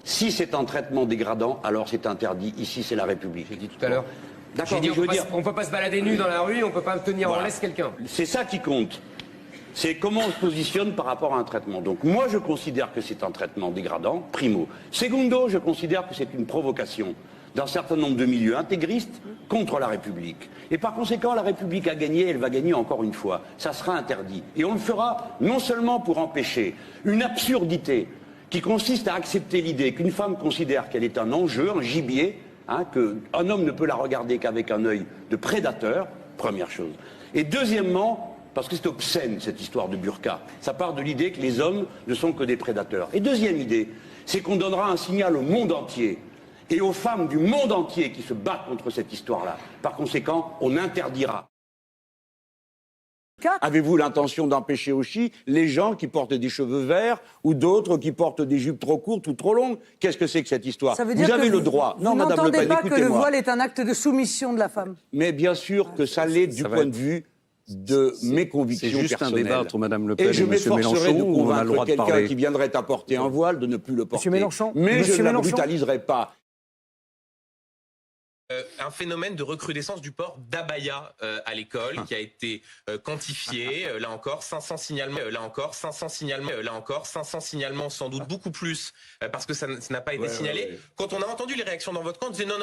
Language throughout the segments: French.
Si c'est un traitement dégradant, alors c'est interdit. Ici, c'est la République. J'ai dit tout à l'heure. D'accord, J'ai dit, mais on ne peut pas se balader nu dans la rue, on ne peut pas tenir en laisse quelqu'un. C'est ça qui compte. C'est comment on se positionne par rapport à un traitement. Donc moi, je considère que c'est un traitement dégradant, primo. Secondo, je considère que c'est une provocation d'un certain nombre de milieux intégristes contre la République. Et par conséquent, la République a gagné, elle va gagner encore une fois. Ça sera interdit. Et on le fera non seulement pour empêcher une absurdité qui consiste à accepter l'idée qu'une femme considère qu'elle est un enjeu, un gibier, qu'un homme ne peut la regarder qu'avec un œil de prédateur, première chose. Et deuxièmement, parce que c'est obscène cette histoire de burqa, ça part de l'idée que les hommes ne sont que des prédateurs. Et deuxième idée, c'est qu'on donnera un signal au monde entier et aux femmes du monde entier qui se battent contre cette histoire-là. Par conséquent, on interdira. Avez-vous l'intention d'empêcher aussi les gens qui portent des cheveux verts ou d'autres qui portent des jupes trop courtes ou trop longues? Qu'est-ce que c'est que cette histoire? Vous avez le droit. Non, Madame Le Pen, écoutez-moi. Vous n'entendez pas que le voile est un acte de soumission de la femme? Mais bien sûr que ça l'est du point de vue de mes convictions personnelles. C'est juste un débat entre Madame Le Pen et je m'efforcerai de convaincre quelqu'un parler. qui viendrait à porter un voile de ne plus le porter. Monsieur Mélenchon, mais je ne la brutaliserai pas. Un phénomène de recrudescence du port d'abaya à l'école qui a été quantifié. Là encore 500 signalements. Là encore 500 signalements. Là encore 500 signalements, sans doute beaucoup plus parce que ça n'a pas été signalé. Quand on a entendu les réactions dans votre camp, on disait non,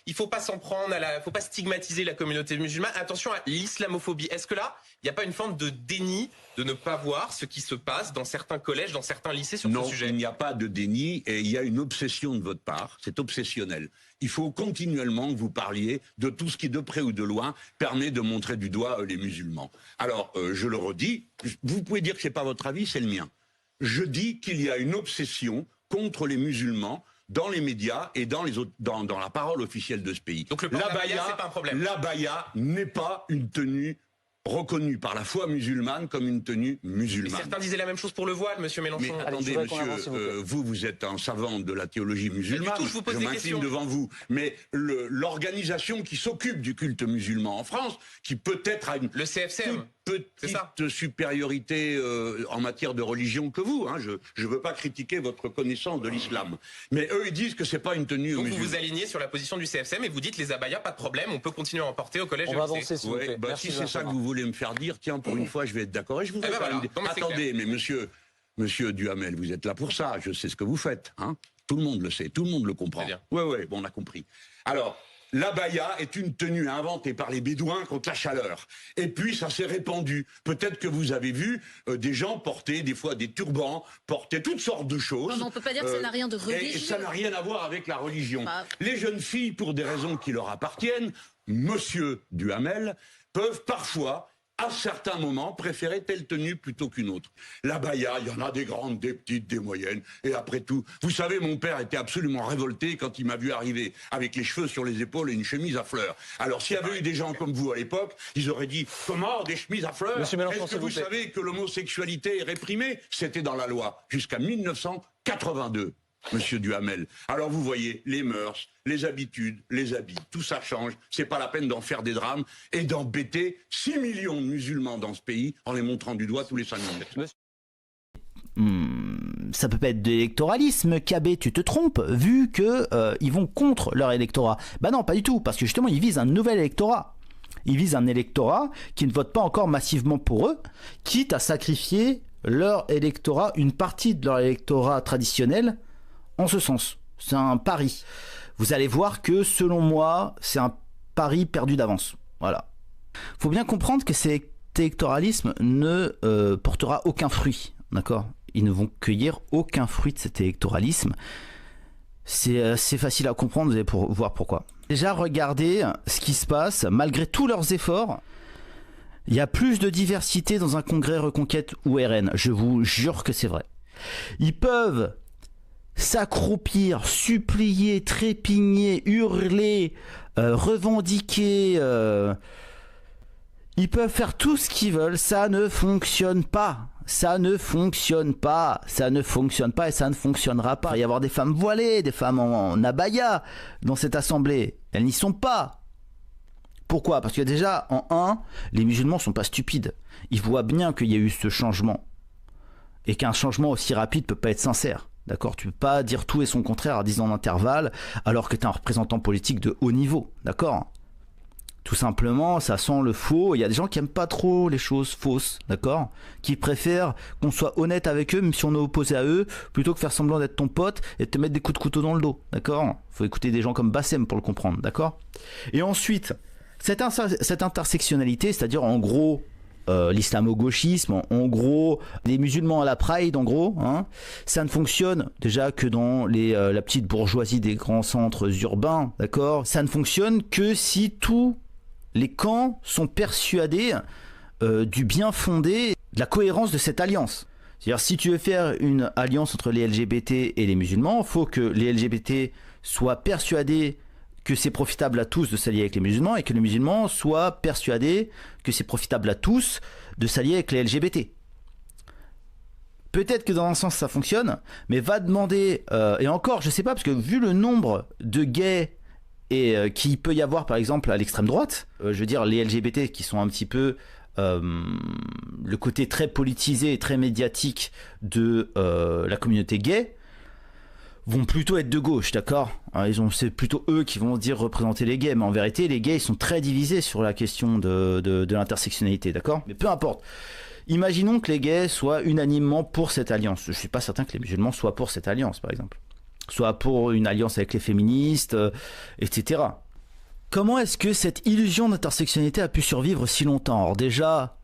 il faut pas s'en prendre, faut pas stigmatiser la communauté musulmane. Attention à l'islamophobie. Est-ce que là, il n'y a pas une forme de déni de ne pas voir ce qui se passe dans certains collèges, dans certains lycées sur ce sujet? Non, il n'y a pas de déni et il y a une obsession de votre part. C'est obsessionnel. Il faut continuellement que vous parliez de tout ce qui, de près ou de loin, permet de montrer du doigt les musulmans. Alors, je le redis, vous pouvez dire que ce n'est pas votre avis, c'est le mien. Je dis qu'il y a une obsession contre les musulmans dans les médias et dans la parole officielle de ce pays. Donc le port d'abaya, c'est pas un problème. L'abaya n'est pas une tenue reconnue par la foi musulmane comme une tenue musulmane. Mais certains disaient la même chose pour le voile, monsieur Mélenchon. Mais attendez, monsieur, vous êtes un savant de la théologie musulmane. Je vous pose des questions devant vous. Mais l'organisation qui s'occupe du culte musulman en France, qui peut-être a une... Le CFCM. Petite supériorité en matière de religion que vous. Je ne veux pas critiquer votre connaissance de l'islam. Mais eux, ils disent que c'est pas une tenue Donc musulmane. vous vous alignez sur la position du CFCM et vous dites les abayas, pas de problème, on peut continuer à en porter au collège. On va avancer, s'il vous plaît. Si c'est ça que vous voulez me faire dire, tiens, pour une fois, je vais être d'accord. Et je vous Attendez, mais monsieur Duhamel, vous êtes là pour ça. Je sais ce que vous faites. Tout le monde le sait, tout le monde le comprend. Oui, bon, on a compris. Alors... L'abaya est une tenue inventée par les Bédouins contre la chaleur. Et puis, ça s'est répandu. Peut-être que vous avez vu des gens porter des fois des turbans, porter toutes sortes de choses. Non, on ne peut pas dire que ça n'a rien de religieux. Et ça n'a rien à voir avec la religion. Les jeunes filles, pour des raisons qui leur appartiennent, monsieur Duhamel, peuvent parfois... à certains moments, préférer telle tenue plutôt qu'une autre. L'abaya, il y en a des grandes, des petites, des moyennes. Et après tout, vous savez, mon père était absolument révolté quand il m'a vu arriver avec les cheveux sur les épaules et une chemise à fleurs. Alors, s'il y avait eu des gens comme vous à l'époque, ils auraient dit « Comment, des chemises à fleurs ?» Est-ce que vous savez que l'homosexualité est réprimée? C'était dans la loi jusqu'à 1982. Monsieur Duhamel. Alors vous voyez, les mœurs, les habitudes, les habits, tout ça change. C'est pas la peine d'en faire des drames et d'embêter 6 millions de musulmans dans ce pays en les montrant du doigt tous les 5 minutes. Ça peut pas être de l'électoralisme, KB, tu te trompes, vu que ils vont contre leur électorat. Bah non, pas du tout, parce que justement, ils visent un nouvel électorat. Ils visent un électorat qui ne vote pas encore massivement pour eux, quitte à sacrifier leur électorat, une partie de leur électorat traditionnel, en ce sens. C'est un pari. Vous allez voir que, selon moi, c'est un pari perdu d'avance. Voilà. Faut bien comprendre que cet électoralisme ne portera aucun fruit. D'accord ? Ils ne vont cueillir aucun fruit de cet électoralisme. C'est facile à comprendre, vous allez voir pourquoi. Déjà, regardez ce qui se passe. Malgré tous leurs efforts, il y a plus de diversité dans un congrès Reconquête ou RN. Je vous jure que c'est vrai. Ils peuvent s'accroupir, supplier, trépigner, hurler, revendiquer. Ils peuvent faire tout ce qu'ils veulent. Ça ne fonctionne pas. Ça ne fonctionne pas. Ça ne fonctionne pas et ça ne fonctionnera pas. Il va y avoir des femmes voilées, des femmes en abaya dans cette assemblée. Elles n'y sont pas. Pourquoi ? Parce que déjà, en un, les musulmans ne sont pas stupides. Ils voient bien qu'il y a eu ce changement. Et qu'un changement aussi rapide ne peut pas être sincère. D'accord, tu peux pas dire tout et son contraire à 10 ans d'intervalle alors que tu es un représentant politique de haut niveau. D'accord ? Tout simplement, ça sent le faux. Il y a des gens qui aiment pas trop les choses fausses, d'accord ? Qui préfèrent qu'on soit honnête avec eux, même si on est opposé à eux, plutôt que faire semblant d'être ton pote et de te mettre des coups de couteau dans le dos, d'accord ? Faut écouter des gens comme Bassem pour le comprendre, d'accord ? Et ensuite, cette intersectionnalité, c'est-à-dire en gros l'islamo-gauchisme, en gros les musulmans à la Pride, en gros, hein, ça ne fonctionne déjà que dans la petite bourgeoisie des grands centres urbains, d'accord ? Ça ne fonctionne que si tous les camps sont persuadés du bien fondé, de la cohérence de cette alliance. C'est-à-dire, si tu veux faire une alliance entre les LGBT et les musulmans, il faut que les LGBT soient persuadés que c'est profitable à tous de s'allier avec les musulmans et que les musulmans soient persuadés que c'est profitable à tous de s'allier avec les LGBT. Peut-être que dans un sens ça fonctionne, mais va demander, et encore je sais pas, parce que vu le nombre de gays qu'il peut y avoir par exemple à l'extrême droite, je veux dire les LGBT qui sont un petit peu le côté très politisé et très médiatique de la communauté gay, vont plutôt être de gauche, d'accord ? C'est plutôt eux qui vont dire représenter les gays, mais en vérité, les gays ils sont très divisés sur la question de l'intersectionnalité, d'accord ? Mais peu importe. Imaginons que les gays soient unanimement pour cette alliance. Je suis pas certain que les musulmans soient pour cette alliance, par exemple. Soit pour une alliance avec les féministes, etc. Comment est-ce que cette illusion d'intersectionnalité a pu survivre si longtemps ? Alors déjà,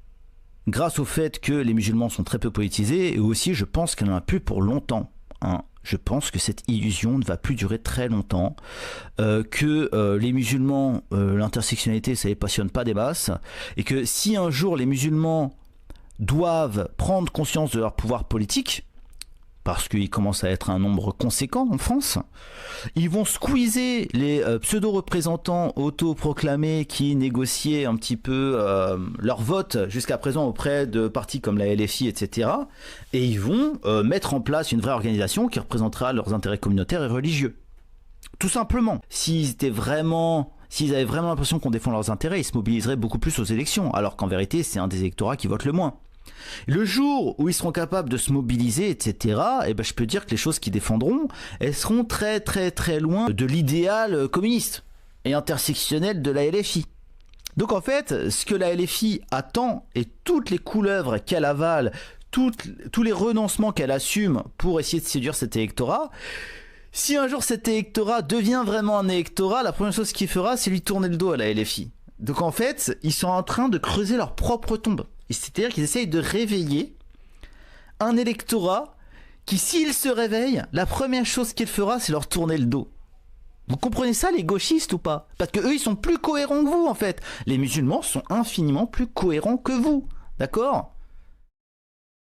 grâce au fait que les musulmans sont très peu politisés, et aussi je pense qu'elle en a plus pour longtemps, hein. Je pense que cette illusion ne va plus durer très longtemps, que les musulmans, l'intersectionnalité, ça les passionne pas des masses, et que si un jour les musulmans doivent prendre conscience de leur pouvoir politique, parce qu'ils commencent à être un nombre conséquent en France, ils vont squeezer les pseudo-représentants autoproclamés qui négociaient un petit peu leur vote jusqu'à présent auprès de partis comme la LFI, etc. Et ils vont mettre en place une vraie organisation qui représentera leurs intérêts communautaires et religieux. Tout simplement. S'ils avaient vraiment l'impression qu'on défend leurs intérêts, ils se mobiliseraient beaucoup plus aux élections, alors qu'en vérité, c'est un des électorats qui vote le moins. Le jour où ils seront capables de se mobiliser, etc., eh ben, je peux dire que les choses qu'ils défendront, elles seront très très très loin de l'idéal communiste et intersectionnel de la LFI. Donc en fait, ce que la LFI attend et toutes les couleuvres qu'elle avale, tous les renoncements qu'elle assume pour essayer de séduire cet électorat, si un jour cet électorat devient vraiment un électorat, la première chose qu'il fera, c'est lui tourner le dos à la LFI. Donc en fait, ils sont en train de creuser leur propre tombe. C'est-à-dire qu'ils essayent de réveiller un électorat qui, s'il se réveille, la première chose qu'il fera, c'est leur tourner le dos. Vous comprenez ça, les gauchistes, ou pas ? Parce que eux, ils sont plus cohérents que vous, en fait. Les musulmans sont infiniment plus cohérents que vous. D'accord ?